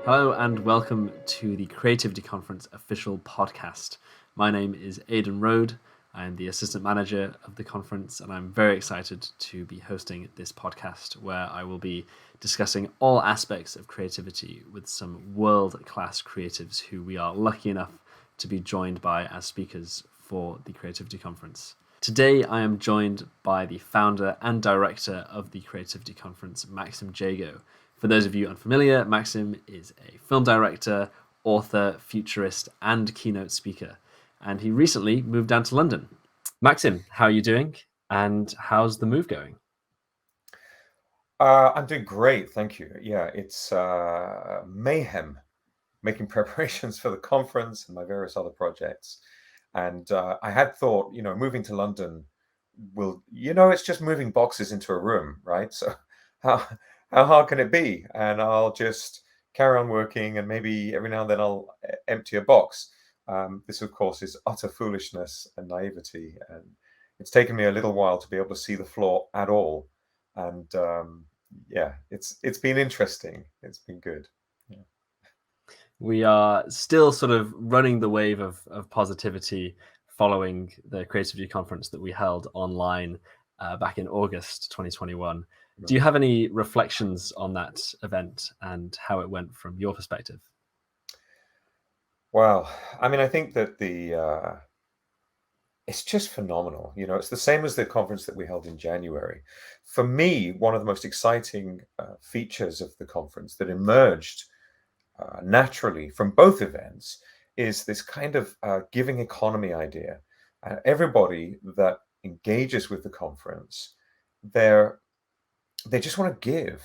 Hello and welcome to the Creativity Conference official podcast. My name is Aidan Rhode. I'm the assistant manager of the conference, and I'm very excited to be hosting this podcast where I will be discussing all aspects of creativity with some world-class creatives who we are lucky enough to be joined by as speakers for the Creativity Conference. Today, I am joined by the founder and director of the Creativity Conference, Maxim Jago. For those of you unfamiliar, Maxim is a film director, author, futurist, and keynote speaker. And he recently moved down to London. Maxim, how are you doing? And how's the move going? I'm doing great, thank you. Yeah, it's mayhem making preparations for the conference and my various other projects. And I had thought, moving to London it's just moving boxes into a room, right? So how how hard can it be? And I'll just carry on working, and maybe every now and then I'll empty a box. This, of course, is utter foolishness and naivety, and it's taken me a little while to be able to see the floor at all. And yeah, it's been interesting. It's been good. Yeah. We are still sort of running the wave of positivity following the Creativity Conference that we held online back in August 2021. Do you have any reflections on that event and how it went from your perspective? Well, I mean, I think that it's just phenomenal. It's the same as the conference that we held in January. For me, one of the most exciting features of the conference that emerged naturally from both events is this kind of giving economy idea. Everybody that engages with the conference, they're they just want to give.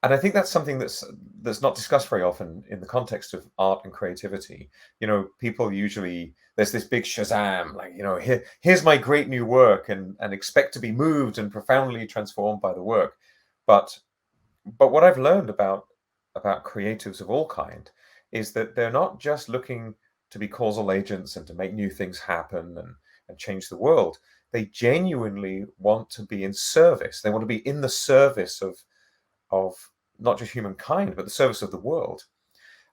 And I think that's something that's not discussed very often in the context of art and creativity. People usually, there's this big Shazam, like, here's my great new work, and expect to be moved and profoundly transformed by the work. But what I've learned about creatives of all kind is that they're not just looking to be causal agents and to make new things happen and change the world. They genuinely want to be in service. They want to be in the service of not just humankind, but the service of the world.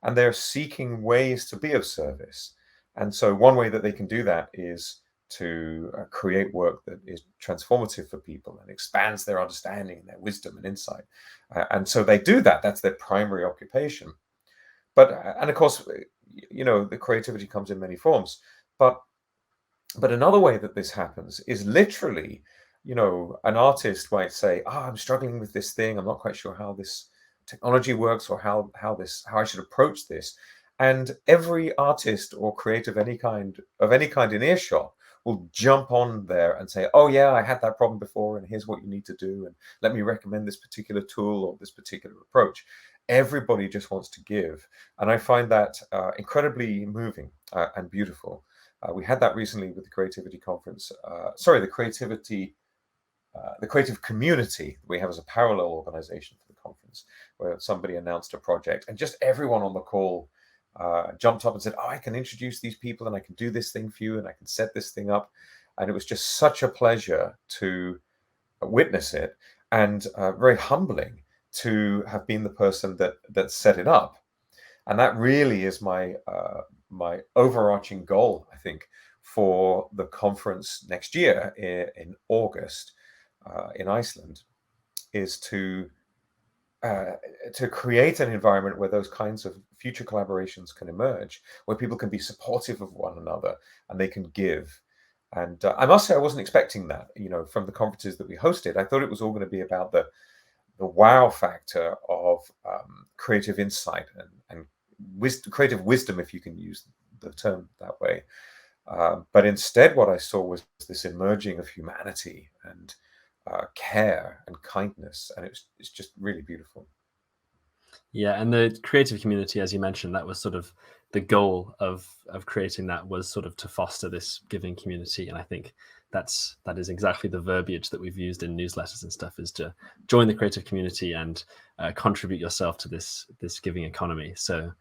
And they're seeking ways to be of service. And so one way that they can do that is to create work that is transformative for people and expands their understanding and their wisdom and insight. And so they do that. That's their primary occupation. And of course, the creativity comes in many forms. But another way that this happens is literally, an artist might say, I'm struggling with this thing. I'm not quite sure how this technology works or how I should approach this. And every artist or creative of any kind in earshot will jump on there and say, oh yeah, I had that problem before, and here's what you need to do, and let me recommend this particular tool or this particular approach. Everybody just wants to give. And I find that incredibly moving and beautiful. We had that recently with the Creativity Conference. The Creative Community we have as a parallel organization for the conference, where somebody announced a project and just everyone on the call jumped up and said, I can introduce these people, and I can do this thing for you, and I can set this thing up. And it was just such a pleasure to witness it, and very humbling to have been the person that set it up. And that really is my overarching goal, I think, for the conference next year in August in Iceland, is to create an environment where those kinds of future collaborations can emerge, where people can be supportive of one another and they can give. And I must say, I wasn't expecting that, from the conferences that we hosted. I thought it was all going to be about the wow factor of creative insight and creative wisdom, if you can use the term that way. But instead, what I saw was this emerging of humanity and care and kindness, and it's just really beautiful. Yeah, and the creative community, as you mentioned, that was sort of the goal of creating that, was sort of to foster this giving community. And I think that is exactly the verbiage that we've used in newsletters and stuff, is to join the creative community and contribute yourself to this giving economy. So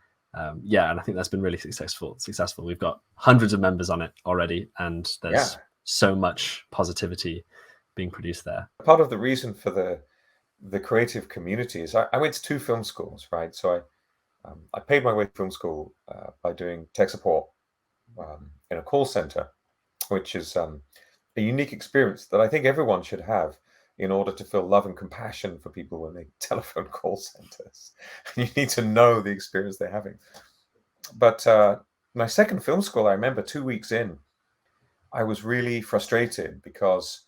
yeah, and I think that's been really successful. We've got hundreds of members on it already, and there's so much positivity being produced there. Part of the reason for the creative community is I went to 2 film schools, right? So I paid my way to film school by doing tech support in a call center, which is a unique experience that I think everyone should have in order to feel love and compassion for people when they telephone call centers. You need to know the experience they're having. But my second film school, I remember 2 weeks in, I was really frustrated because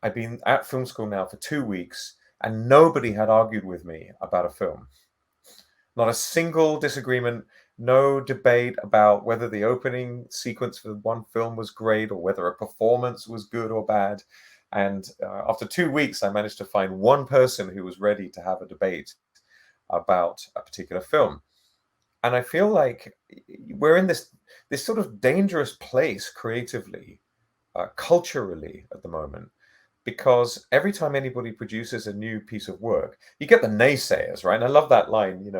I'd been at film school now for 2 weeks and nobody had argued with me about a film. Not a single disagreement, no debate about whether the opening sequence for one film was great or whether a performance was good or bad. And after 2 weeks, I managed to find one person who was ready to have a debate about a particular film. And I feel like we're in this sort of dangerous place creatively, culturally at the moment, because every time anybody produces a new piece of work, you get the naysayers, right? And I love that line,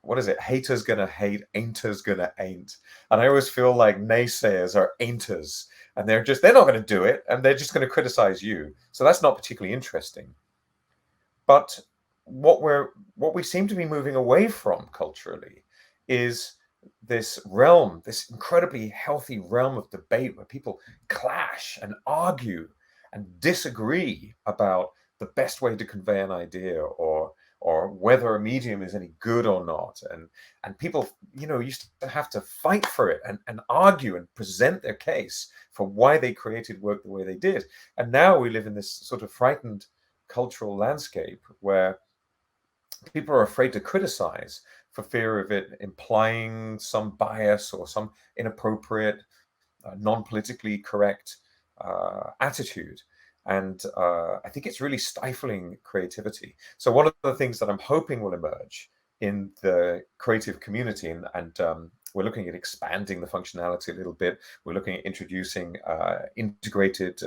what is it? Haters gonna hate, ain'ters gonna ain't. And I always feel like naysayers are ain'ters, and they're not gonna do it, and they're just gonna criticize you. So that's not particularly interesting. But what we seem to be moving away from culturally is this realm, this incredibly healthy realm of debate where people clash and argue and disagree about the best way to convey an idea or whether a medium is any good or not. And people, used to have to fight for it and argue and present their case for why they created work the way they did. And now we live in this sort of frightened cultural landscape where people are afraid to criticize for fear of it implying some bias or some inappropriate, non-politically correct attitude. And I think it's really stifling creativity. So one of the things that I'm hoping will emerge in the creative community, and we're looking at expanding the functionality a little bit. We're looking at introducing integrated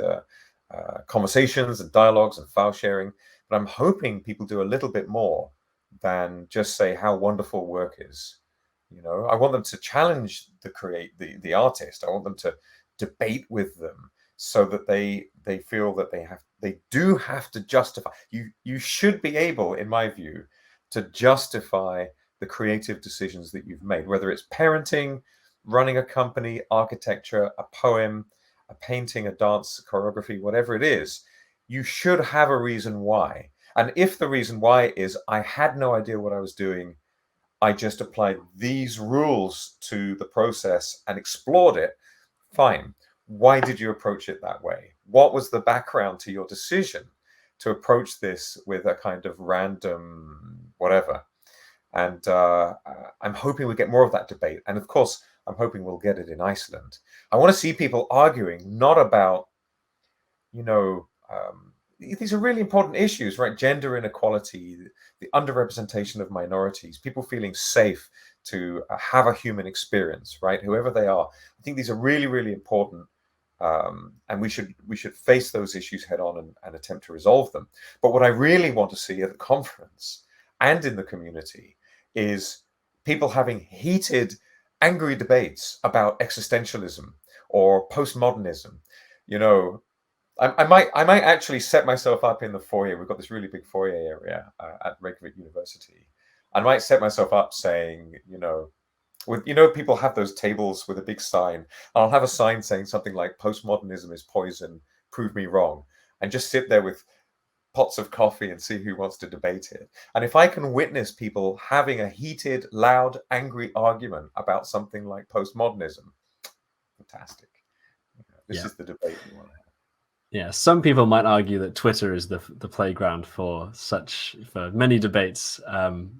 conversations and dialogues and file sharing. But I'm hoping people do a little bit more than just say how wonderful work is. I want them to challenge the artist. I want them to debate with them so that they feel that they do have to justify. You should be able, in my view, to justify the creative decisions that you've made, whether it's parenting, running a company, architecture, a poem, a painting, a dance, choreography, whatever it is. You should have a reason why. And if the reason why is I had no idea what I was doing, I just applied these rules to the process and explored it, fine. Why did you approach it that way? What was the background to your decision to approach this with a kind of random whatever? And I'm hoping we get more of that debate. And of course, I'm hoping we'll get it in Iceland. I want to see people arguing not about, these are really important issues, right? Gender inequality, the underrepresentation of minorities, people feeling safe to have a human experience, right? Whoever they are. I think these are really, really important. And we should face those issues head on and attempt to resolve them. But what I really want to see at the conference and in the community is people having heated, angry debates about existentialism or postmodernism. I might actually set myself up in the foyer. We've got this really big foyer area at Reykjavik University. I might set myself up saying, people have those tables with a big sign. I'll have a sign saying something like "Postmodernism is poison. Prove me wrong," and just sit there with pots of coffee and see who wants to debate it. And if I can witness people having a heated, loud, angry argument about something like postmodernism, fantastic. This is the debate we want to have. Yeah, some people might argue that Twitter is the playground for many debates.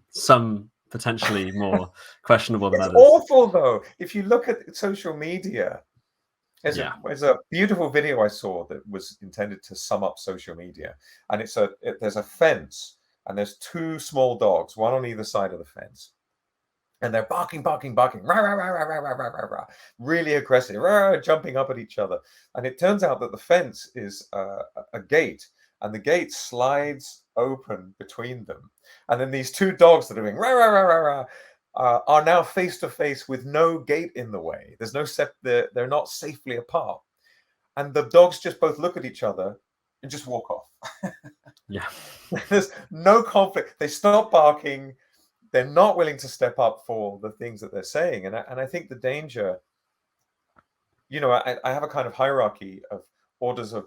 Some potentially more questionable than It's others. awful though. If you look at social media, there's a beautiful video I saw that was intended to sum up social media, and there's a fence and there's two small dogs, one on either side of the fence, and they're barking, rah, rah, rah, rah, rah, rah, rah, rah, really aggressive, jumping up at each other. And it turns out that the fence is a gate, and the gate slides open between them. And then these two dogs that are doing rah, rah, rah, rah, rah, are now face to face with no gate in the way. There's no they're not safely apart. And the dogs just both look at each other and just walk off. Yeah. There's no conflict. They stop barking. they're not willing to step up for the things that they're saying. And I think the danger, I have a kind of hierarchy of orders of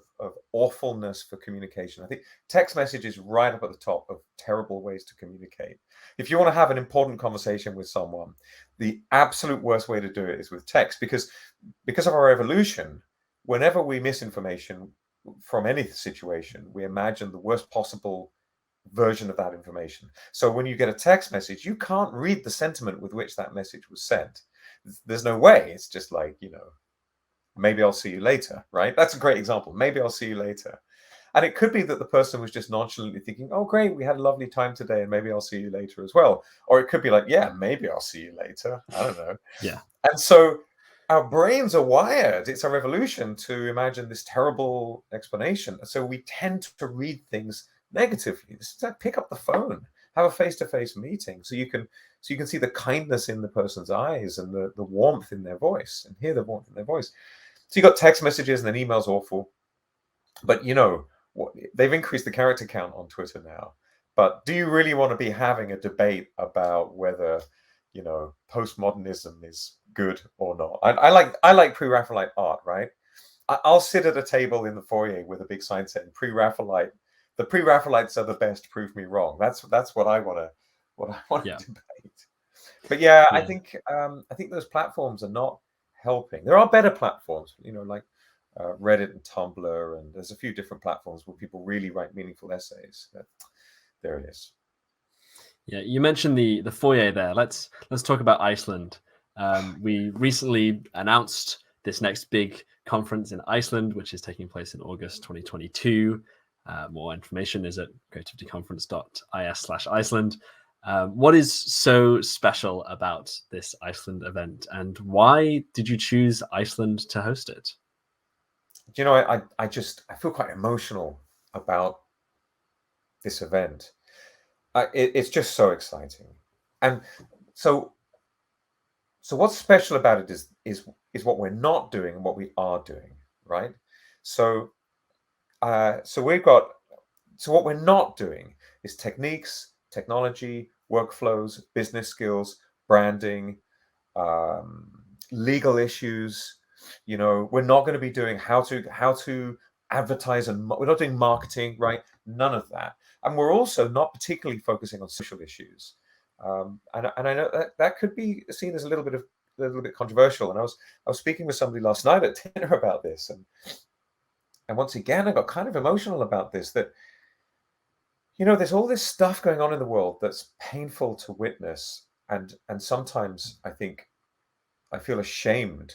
awfulness for communication. I think text message is right up at the top of terrible ways to communicate. If you want to have an important conversation with someone, the absolute worst way to do it is with text, because of our evolution, whenever we miss information from any situation, we imagine the worst possible version of that information. So when you get a text message, you can't read the sentiment with which that message was sent. There's no way. It's just like, maybe I'll see you later, right? That's a great example. Maybe I'll see you later. And it could be that the person was just nonchalantly thinking, oh, great, we had a lovely time today, and maybe I'll see you later as well. Or it could be like, yeah, maybe I'll see you later. I don't know. Yeah. And so our brains are wired. It's our evolution to imagine this terrible explanation. So we tend to read things negatively. It's like, pick up the phone, have a face-to-face meeting, so you can see the kindness in the person's eyes and the warmth in their voice, and hear the warmth in their voice. So you got text messages, and then emails awful. But they've increased the character count on Twitter now. But do you really want to be having a debate about whether postmodernism is good or not? I like pre-Raphaelite art, right? I'll sit at a table in the foyer with a big sign saying pre-Raphaelite. The pre-Raphaelites are the best. Prove me wrong. That's what I want to debate. But yeah, I think those platforms are not helping. There are better platforms, like Reddit and Tumblr, and there's a few different platforms where people really write meaningful essays. But there it is. Yeah, you mentioned the foyer there. Let's talk about Iceland. We recently announced this next big conference in Iceland, which is taking place in August 2022. More information is at creativityconference.is/Iceland. What is so special about this Iceland event, and why did you choose Iceland to host it? I feel quite emotional about this event. It's just so exciting, and so what's special about it is what we're not doing and what we are doing, right? So what we're not doing is techniques, technology, workflows, business skills, branding, legal issues. We're not going to be doing how to advertise, and we're not doing marketing, right? None of that. And we're also not particularly focusing on social issues. And I know that could be seen as a little bit controversial. And I was speaking with somebody last night at dinner about this, and once again I got kind of emotional about this. That there's all this stuff going on in the world that's painful to witness, and sometimes I feel ashamed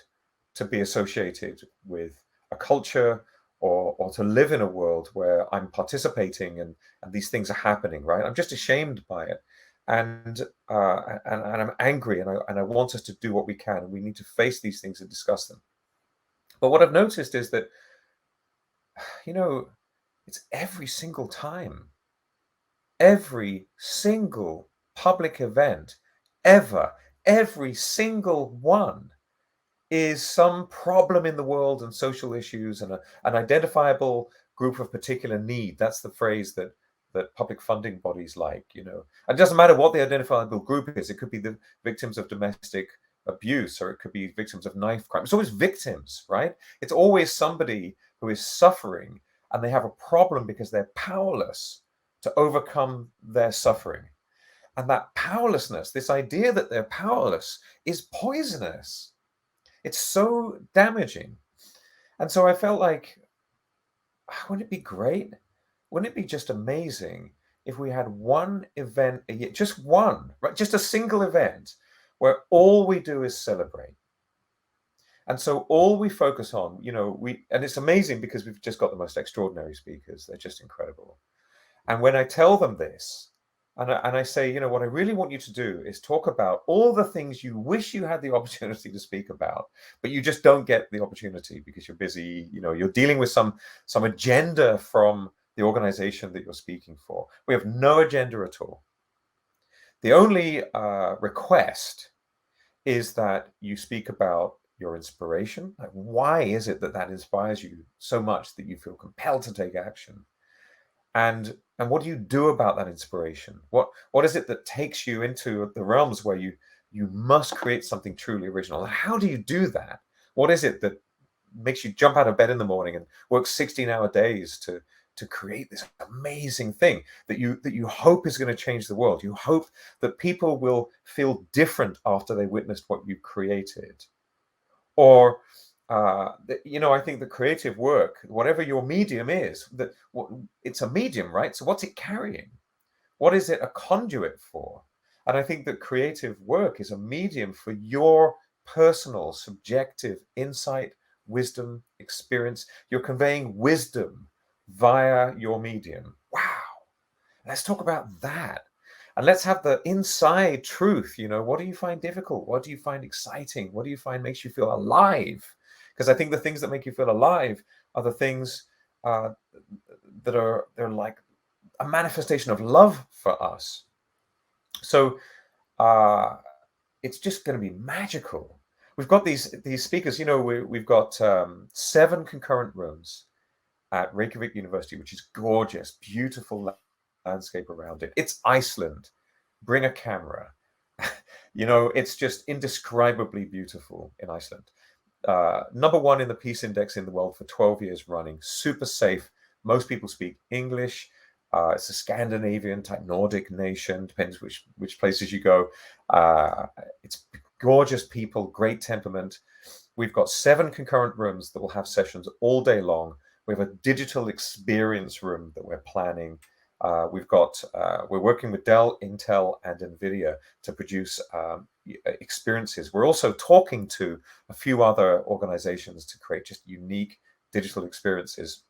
to be associated with a culture or to live in a world where I'm participating and these things are happening, right? I'm just ashamed by it. And I'm angry, and I want us to do what we can, and we need to face these things and discuss them. But what I've noticed is that, it's every single time, every single public event ever, every single one is some problem in the world and social issues and an identifiable group of particular need. That's the phrase that public funding bodies like, And it doesn't matter what the identifiable group is. It could be the victims of domestic abuse, or it could be victims of knife crime. It's always victims, right? It's always somebody who is suffering, and they have a problem because they're powerless to overcome their suffering. And that powerlessness, this idea that they're powerless, is poisonous. It's so damaging. And so I felt like, wouldn't it be great? Wouldn't it be just amazing if we had one event a year, just one, right? Just a single event where all we do is celebrate. And so all we focus on, and it's amazing because we've just got the most extraordinary speakers. They're just incredible. And when I tell them this, and I say, what I really want you to do is talk about all the things you wish you had the opportunity to speak about, but you just don't get the opportunity because you're busy, you're dealing with some agenda from the organization that you're speaking for. We have no agenda at all. The only request is that you speak about your inspiration. Like, why is it that inspires you so much that you feel compelled to take action? And what do you do about that inspiration? What is it that takes you into the realms where you must create something truly original? And how do you do that? What is it that makes you jump out of bed in the morning and work 16-hour days to create this amazing thing that you hope is going to change the world? You hope that people will feel different after they witnessed what you created. Or I think the creative work, whatever your medium is, it's a medium, right? So what's it carrying? What is it a conduit for? And I think that creative work is a medium for your personal, subjective insight, wisdom, experience. You're conveying wisdom via your medium. Wow. Let's talk about that. And let's have the inside truth. What do you find difficult? What do you find exciting? What do you find makes you feel alive? Because I think the things that make you feel alive are the things uh, they're like a manifestation of love for us. So it's just going to be magical. We've got these speakers. We've got 7 concurrent rooms at Reykjavik University, which is gorgeous, beautiful landscape around it. It's Iceland. Bring a camera. It's just indescribably beautiful in Iceland. Number 1 in the Peace Index in the world for 12 years running. Super safe. Most people speak English. It's a Scandinavian type Nordic nation, depends which places you go. It's gorgeous people, great temperament. We've got 7 concurrent rooms that will have sessions all day long. We have a digital experience room that we're planning. We're working with Dell, Intel, and NVIDIA to produce experiences. We're also talking to a few other organizations to create just unique digital experiences.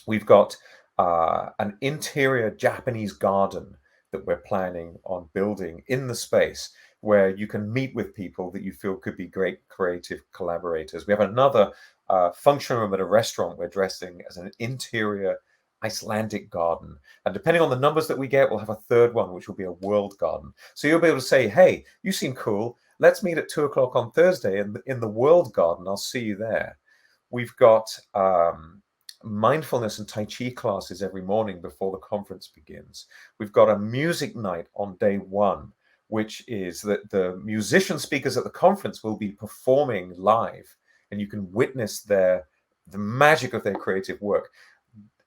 We've got an interior Japanese garden that we're planning on building in the space where you can meet with people that you feel could be great creative collaborators. We have another function room at a restaurant we're dressing as an interior Icelandic garden. And depending on the numbers that we get, we'll have a third one, which will be a world garden. So you'll be able to say, hey, you seem cool. Let's meet at 2:00 on Thursday in the world garden. I'll see you there. We've got mindfulness and Tai Chi classes every morning before the conference begins. We've got a music night on day 1, which is that the musician speakers at the conference will be performing live, and you can witness the magic of their creative work.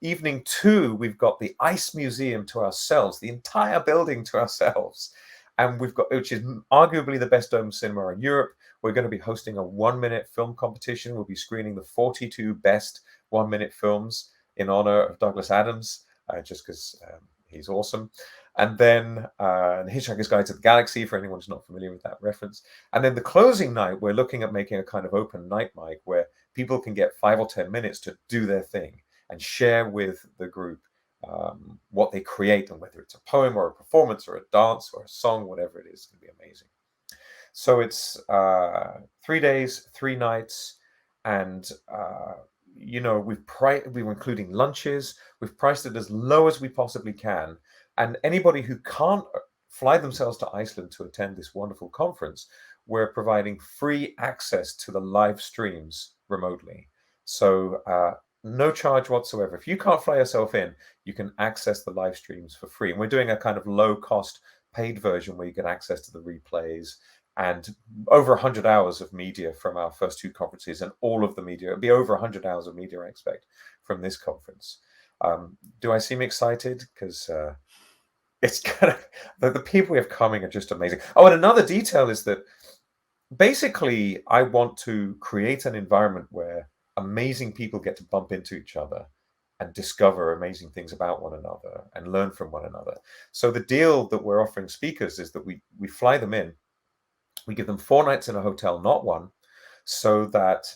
Evening 2, we've got the Ice Museum to ourselves, the entire building to ourselves. And which is arguably the best dome cinema in Europe. We're going to be hosting a 1-minute film competition. We'll be screening the 42 best 1-minute films in honor of Douglas Adams, just because he's awesome. And then Hitchhiker's Guide to the Galaxy, for anyone who's not familiar with that reference. And then the closing night, we're looking at making a kind of open night mic where people can get 5 or 10 minutes to do their thing and share with the group what they create, and whether it's a poem or a performance or a dance or a song, whatever it is, it's going to be amazing. So it's 3 days, 3 nights, and we're including lunches. We've priced it as low as we possibly can, and anybody who can't fly themselves to Iceland to attend this wonderful conference, we're providing free access to the live streams remotely. So no charge whatsoever. If you can't fly yourself in, you can access the live streams for free. And we're doing a kind of low-cost paid version where you get access to the replays and over 100 hours of media from our first 2 conferences, and all of the media. It'll be over 100 hours of media, I expect, from this conference. Do I seem excited? Because it's kind of the people we have coming are just amazing. Oh, and another detail is that basically I want to create an environment where amazing people get to bump into each other and discover amazing things about one another and learn from one another. So the deal that we're offering speakers is that we fly them in, we give them 4 nights in a hotel, not 1, so that,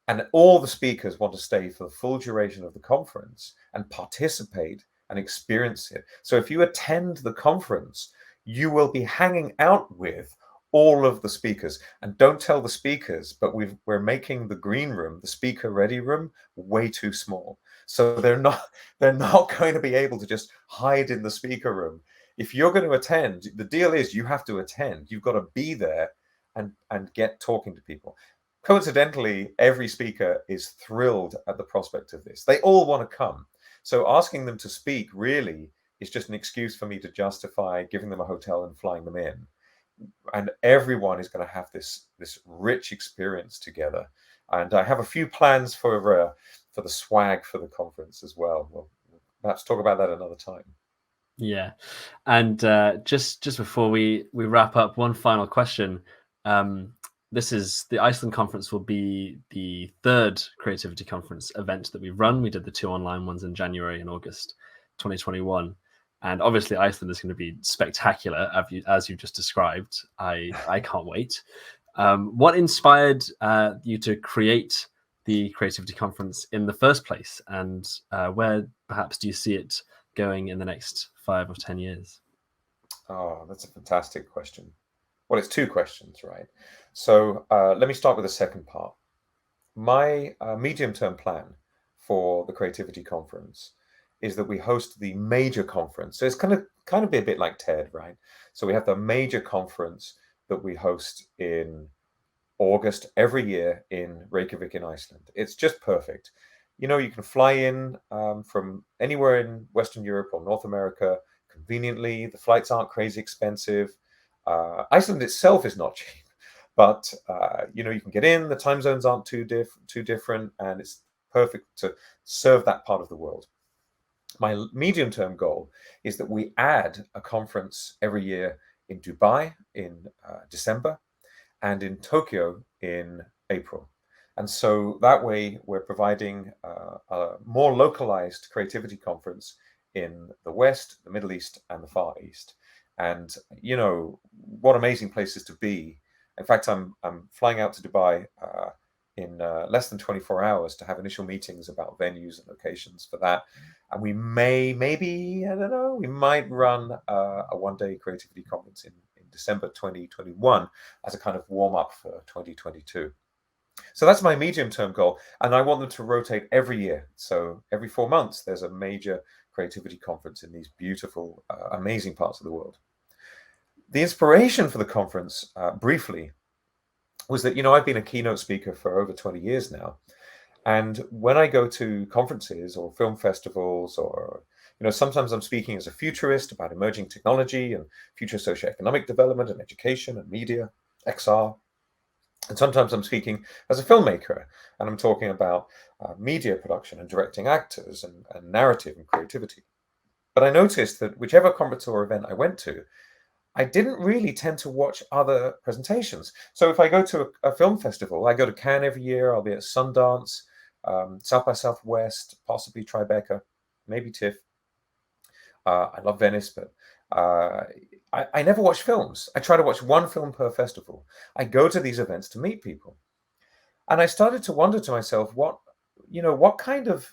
and all the speakers want to stay for the full duration of the conference and participate and experience it. So if you attend the conference, you will be hanging out with all of the speakers. And don't tell the speakers, but we're making the green room, the speaker ready room, way too small. So they're not going to be able to just hide in the speaker room. If you're going to attend, the deal is you have to attend. You've got to be there and get talking to people. Coincidentally, every speaker is thrilled at the prospect of this. They all want to come. So asking them to speak really is just an excuse for me to justify giving them a hotel and flying them in. And everyone is going to have this rich experience together. And I have a few plans for the swag for the conference as well. We'll perhaps talk about that another time. Yeah, and just before we wrap up, one final question. This is the Iceland conference will be the third creativity conference event that we've run. We did the two online ones in January and August 2021. And obviously Iceland is going to be spectacular, as you just described. I can't wait. What inspired you to create the creativity conference in the first place, and where perhaps do you see it going in the next 5 or 10 years? Oh, that's a fantastic question. Well, it's two questions, right? So let me start with the second part. My medium-term plan for the Creativity Conference is that we host the major conference. So it's kind of be a bit like TED, right? So we have the major conference that we host in August every year in Reykjavik in Iceland. It's just perfect. You know, you can fly in from anywhere in Western Europe or North America conveniently. The flights aren't crazy expensive. Iceland itself is not cheap, but you know, you can get in. The time zones aren't too different, and it's perfect to serve that part of the world. My medium-term goal is that we add a conference every year in Dubai in December and in Tokyo in April. And so that way we're providing a more localized creativity conference in the West, the Middle East, and the Far East. And, you know, what amazing places to be. In fact, I'm flying out to Dubai in less than 24 hours to have initial meetings about venues and locations for that. And we maybe, I don't know, we might run a one-day creativity conference in December 2021 as a kind of warm-up for 2022. So that's my medium-term goal, and I want them to rotate every year. So every 4 months, there's a major creativity conference in these beautiful, amazing parts of the world. The inspiration for the conference, briefly, was that, you know, I've been a keynote speaker for over 20 years now. And when I go to conferences or film festivals, or, you know, sometimes I'm speaking as a futurist about emerging technology and future socioeconomic development and education and media, XR. And sometimes I'm speaking as a filmmaker and I'm talking about media production and directing actors and narrative and creativity. But I noticed that whichever conference or event I went to, I didn't really tend to watch other presentations. So if I go to a film festival, I go to Cannes every year, I'll be at Sundance, South by Southwest, possibly Tribeca, maybe TIFF. I love Venice, but I never watch films. I try to watch one film per festival. I go to these events to meet people. And I started to wonder to myself, what kind of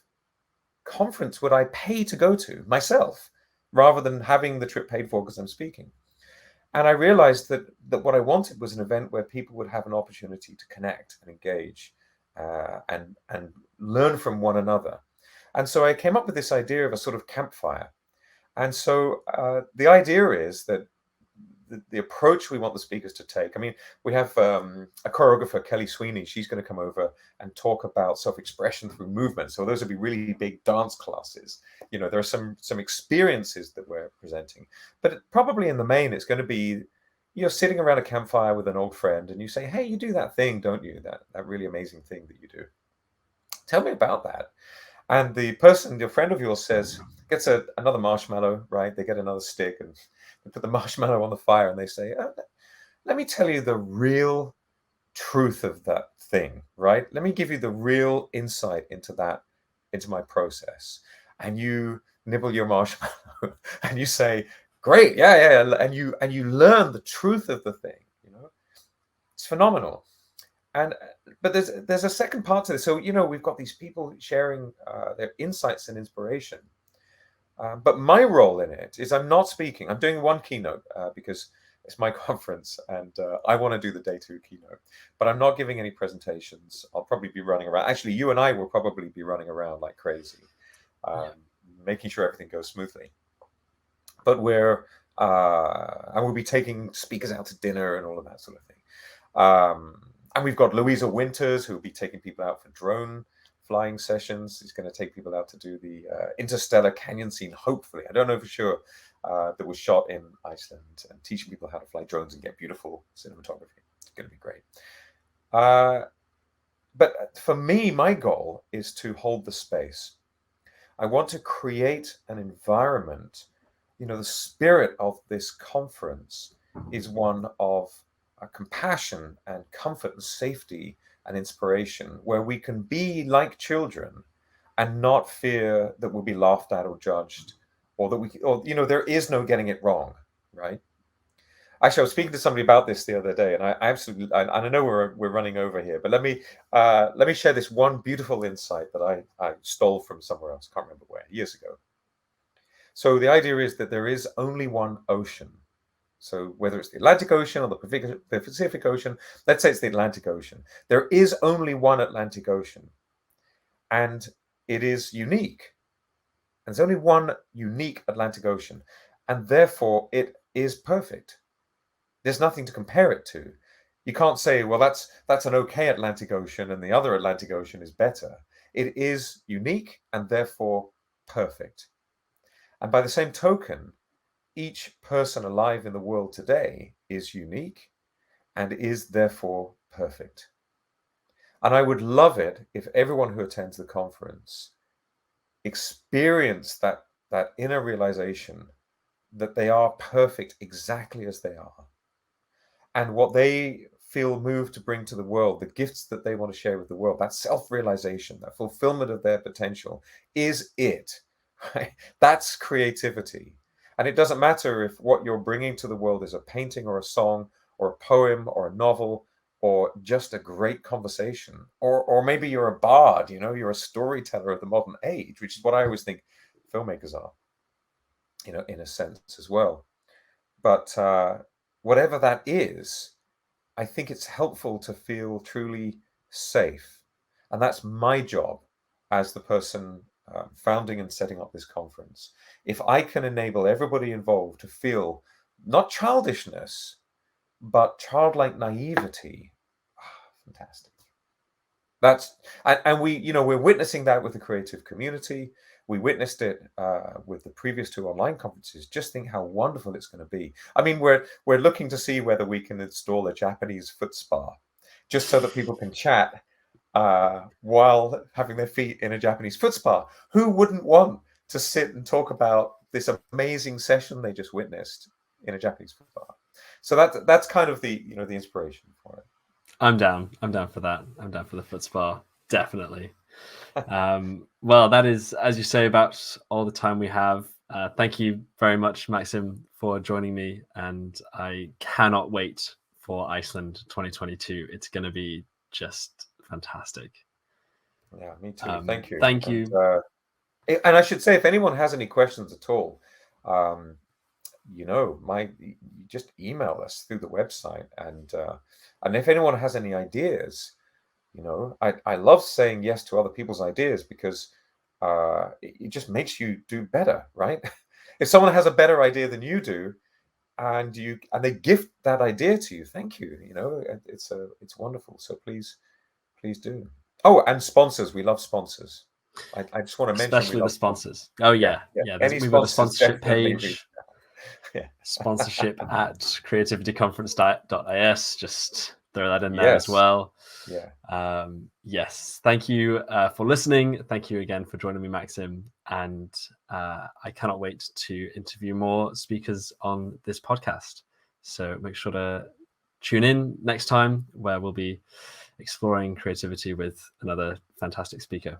conference would I pay to go to myself, rather than having the trip paid for because I'm speaking? And I realized that what I wanted was an event where people would have an opportunity to connect and engage and learn from one another. And so I came up with this idea of a sort of campfire. And so the idea is that the approach we want the speakers to take. I mean, we have a choreographer, Kelly Sweeney. She's going to come over and talk about self-expression through movement. So those would be really big dance classes. You know, there are some experiences that we're presenting, but probably in the main, it's going to be, you know, sitting around a campfire with an old friend, and you say, "Hey, you do that thing, don't you? That really amazing thing that you do. Tell me about that." And the person, your friend of yours, gets another marshmallow, right? They get another stick and they put the marshmallow on the fire and they say, let me tell you the real truth of that thing, right? Let me give you the real insight into my process. And you nibble your marshmallow and you say, great, yeah. And you learn the truth of the thing, you know? It's phenomenal. But there's a second part to this. So, you know, we've got these people sharing their insights and inspiration. But my role in it is I'm not speaking. I'm doing one keynote because it's my conference and I want to do the day 2 keynote. But I'm not giving any presentations. I'll probably be running around. Actually, you and I will probably be running around like crazy, making sure everything goes smoothly. But and we'll be taking speakers out to dinner and all of that sort of thing. And we've got Louisa Winters, who will be taking people out for drone flying sessions. He's going to take people out to do the interstellar canyon scene, hopefully. I don't know for sure. That was shot in Iceland, and teaching people how to fly drones and get beautiful cinematography. It's going to be great. But for me, my goal is to hold the space. I want to create an environment. The spirit of this conference is one of compassion and comfort and safety and inspiration, where we can be like children and not fear that we'll be laughed at or judged, or that there is no getting it wrong, right? Actually, I was speaking to somebody about this the other day, and I know we're running over here, but let me share this one beautiful insight that I stole from somewhere else. Can't remember where, years ago. So the idea is that there is only one ocean. So whether it's the Atlantic Ocean or the Pacific Ocean, let's say it's the Atlantic Ocean. There is only one Atlantic Ocean, and it is unique. And there's only one unique Atlantic Ocean, and therefore it is perfect. There's nothing to compare it to. You can't say, well, that's an okay Atlantic Ocean and the other Atlantic Ocean is better. It is unique and therefore perfect. And by the same token, each person alive in the world today is unique and is therefore perfect. And I would love it if everyone who attends the conference experienced that inner realization that they are perfect exactly as they are. And what they feel moved to bring to the world, the gifts that they want to share with the world, that self-realization, that fulfillment of their potential is it. Right? That's creativity. And it doesn't matter if what you're bringing to the world is a painting or a song or a poem or a novel or just a great conversation, or maybe you're a bard, you're a storyteller of the modern age, which is what I always think filmmakers are, in a sense as well. But whatever that is, I think it's helpful to feel truly safe. And that's my job as the person founding and setting up this conference. If I can enable everybody involved to feel not childishness, but childlike naivety, fantastic. And we're witnessing that with the creative community. We witnessed it with the previous two online conferences. Just think how wonderful it's going to be. I mean, we're looking to see whether we can install a Japanese foot spa, just so that people can chat while having their feet in a Japanese foot spa. Who wouldn't want to sit and talk about this amazing session they just witnessed in a Japanese foot spa? So that's kind of the the inspiration for it. I'm down for that. I'm down for the foot spa, definitely. Well, that is, as you say, about all the time we have. Thank you very much, Maxim, for joining me, and I cannot wait for Iceland 2022. It's going to be just fantastic. Yeah, me too. Thank you. Thank you. And I should say, if anyone has any questions at all, just email us through the website, and if anyone has any ideas, I love saying yes to other people's ideas, because it just makes you do better, right? If someone has a better idea than you do, and they gift that idea to you, thank you. It's wonderful. So please do. Oh, and sponsors, we love sponsors. I just want to mention, especially the sponsors. Oh yeah. We've got a sponsorship page. Yeah. Sponsorship at creativityconference.is. Just throw that in there as well. Yeah. Yes. Thank you for listening. Thank you again for joining me, Maxim. And I cannot wait to interview more speakers on this podcast. So make sure to tune in next time, where we'll be exploring creativity with another fantastic speaker.